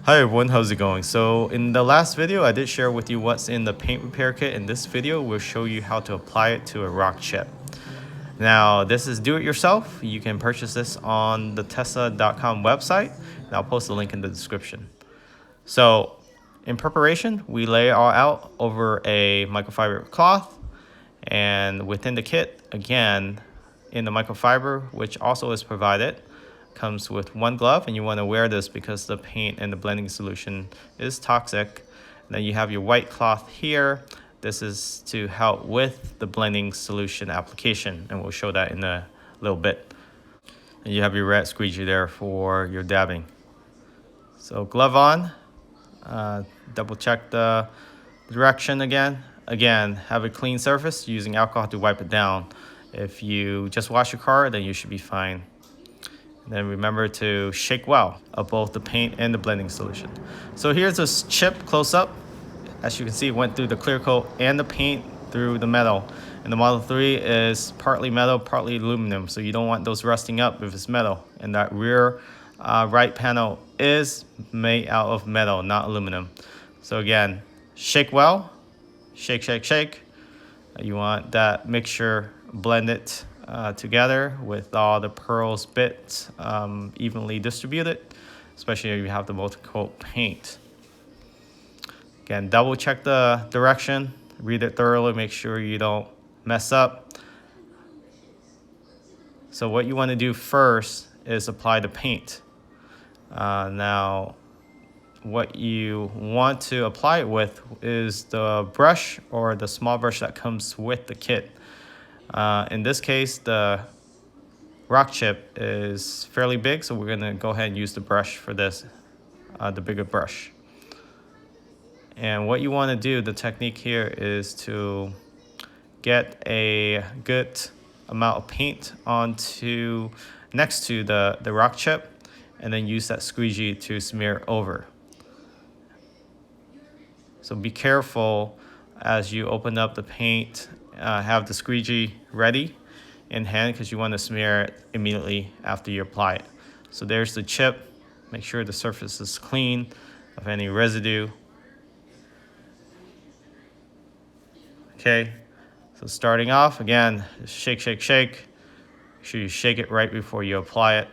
Hi everyone, how's it going? So in the last video, I did share with you what's in the paint repair kit. In this video, we'll show you how to apply it to a rock chip. Now, this is do-it-yourself. You can purchase this on the Tesla.com website, and I'll post the link in the description. So in preparation, we lay it all out over a microfiber cloth, and within the kit, again, in the microfiber, which also is provided, comes with one glove, and you want to wear this because the paint and the blending solution is toxic. And then you have your white cloth here. This is to help with the blending solution application, and we'll show that in a little bit. And you have your red squeegee there for your dabbing. So glove on, double check the direction again. Again, have a clean surface using alcohol to wipe it down. If you just wash your car, then you should be fine. Then remember to shake well of both the paint and the blending solution. So here's this chip close up. As you can see, it went through the clear coat and the paint through the metal. And the Model 3 is partly metal, partly aluminum. So you don't want those rusting up if it's metal. And that rear right panel is made out of metal, not aluminum. So again, shake well, shake, shake, shake. You want that mixture blended together with all the pearls bits evenly distributed, especially if you have the multi-coat paint. Again, double check the direction, read it thoroughly, make sure you don't mess up. So what you want to do first is apply the paint. Now, what you want to apply it with is the brush or the small brush that comes with the kit. In this case, the rock chip is fairly big, so we're going to go ahead and use the brush for this, the bigger brush. And what you want to do, the technique here is to get a good amount of paint onto next to the rock chip, and then use that squeegee to smear over. So be careful as you open up the paint. Have the squeegee ready in hand because you want to smear it immediately after you apply it. So there's the chip. Make sure the surface is clean of any residue. Okay, so starting off, again, just shake, shake, shake. Make sure you shake it right before you apply it.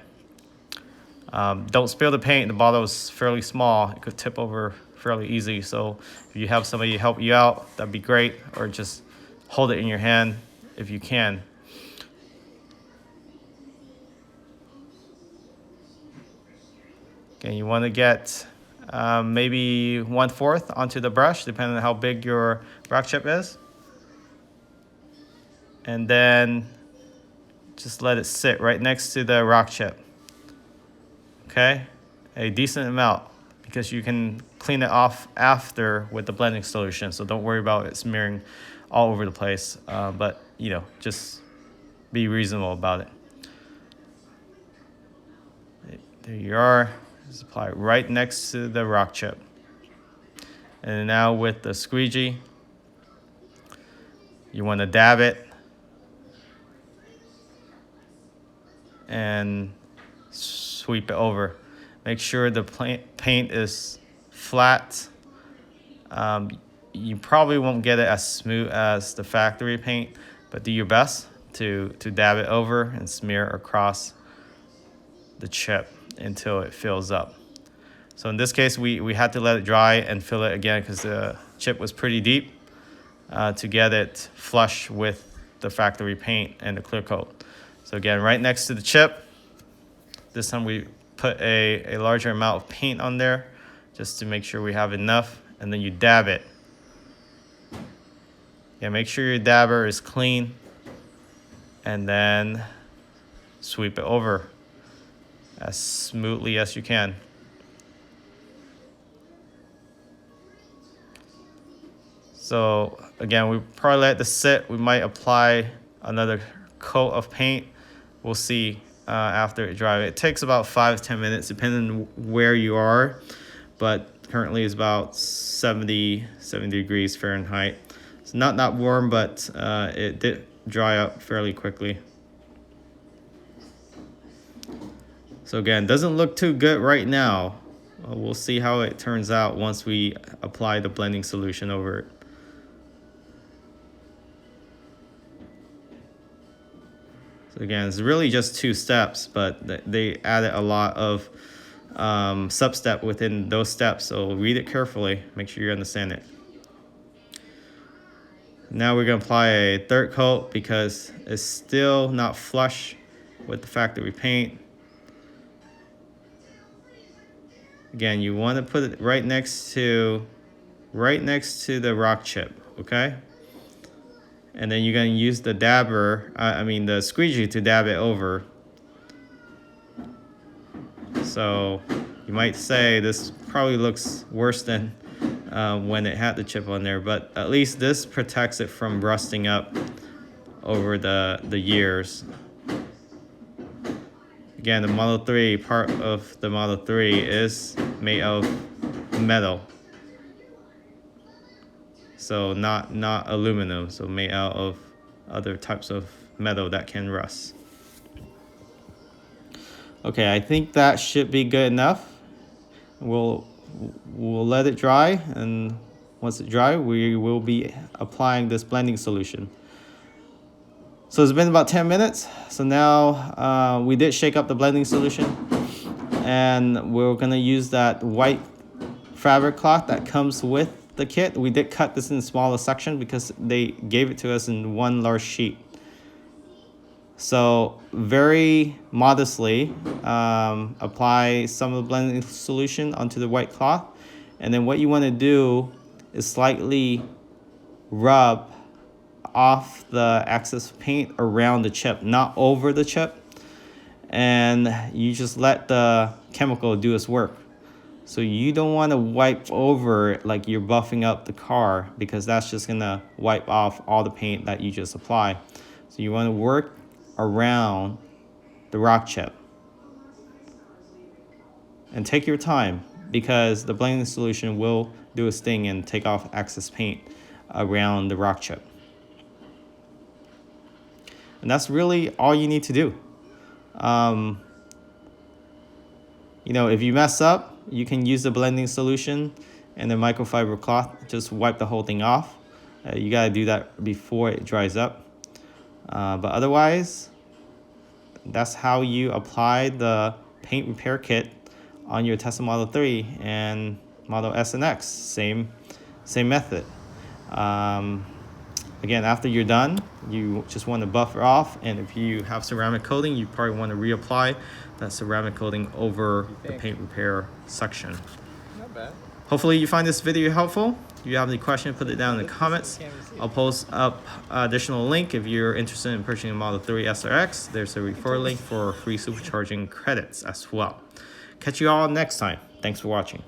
Don't spill the paint. The bottle is fairly small. It could tip over fairly easy. So if you have somebody help you out, that'd be great. Or just hold it in your hand if you can. Okay, you want to get maybe 1/4 onto the brush, depending on how big your rock chip is. And then just let it sit right next to the rock chip. Okay, a decent amount, because you can clean it off after with the blending solution. So don't worry about it smearing all over the place, but you know, just be reasonable about it. There you are. Just apply it right next to the rock chip. And now with the squeegee, you want to dab it and sweep it over. Make sure the paint is flat. You probably won't get it as smooth as the factory paint, but do your best to dab it over and smear across the chip until it fills up. So in this case, we had to let it dry and fill it again because the chip was pretty deep to get it flush with the factory paint and the clear coat. So again, right next to the chip, this time we put a larger amount of paint on there just to make sure we have enough, and then you dab it. Yeah, make sure your dabber is clean, and then sweep it over as smoothly as you can. So again, we probably let this sit. We might apply another coat of paint. We'll see after it dries. It takes about 5 to 10 minutes, depending on where you are, but currently it's about 70 degrees Fahrenheit. It's not warm, but it did dry up fairly quickly. So again, doesn't look too good right now, we'll see how it turns out once we apply the blending solution over it. So again, it's really just 2 steps, but they added a lot of sub-step within those steps. So read it carefully, make sure you understand it. Now we're gonna apply a 3rd coat because it's still not flush with the factory paint. Again, you want to put it right next to the rock chip, okay? And then you're going to use the dabber, the squeegee to dab it over. So you might say this probably looks worse than when it had the chip on there, but at least this protects it from rusting up over the years. Again, the Model 3, part of the Model 3 is made of metal. So not aluminum, so made out of other types of metal that can rust. Okay, I think that should be good enough. We'll let it dry, and once it dry, we will be applying this blending solution. So it's been about 10 minutes. So now we did shake up the blending solution, and we're gonna use that white fabric cloth that comes with the kit. We did cut this in smaller section because they gave it to us in one large sheet. So very modestly apply some of the blending solution onto the white cloth, and then what you want to do is slightly rub off the excess paint around the chip, not over the chip, and you just let the chemical do its work. So you don't want to wipe over it like you're buffing up the car, because that's just gonna wipe off all the paint that you just applied. So you want to work around the rock chip, and take your time, because the blending solution will do its thing and take off excess paint around the rock chip. And that's really all you need to do. If you mess up, you can use the blending solution and the microfiber cloth, just wipe the whole thing off. You gotta do that before it dries up. But otherwise, that's how you apply the paint repair kit on your Tesla Model 3 and Model S and X. Same method. Again, after you're done, you just want to buffer off, and if you have ceramic coating, you probably want to reapply that ceramic coating over the paint repair section. Not bad. Hopefully you find this video helpful. If you have any questions, put it down in the comments. I'll post up additional link if you're interested in purchasing a Model 3 S or X. There's a referral link for free supercharging credits as well. Catch you all next time. Thanks for watching.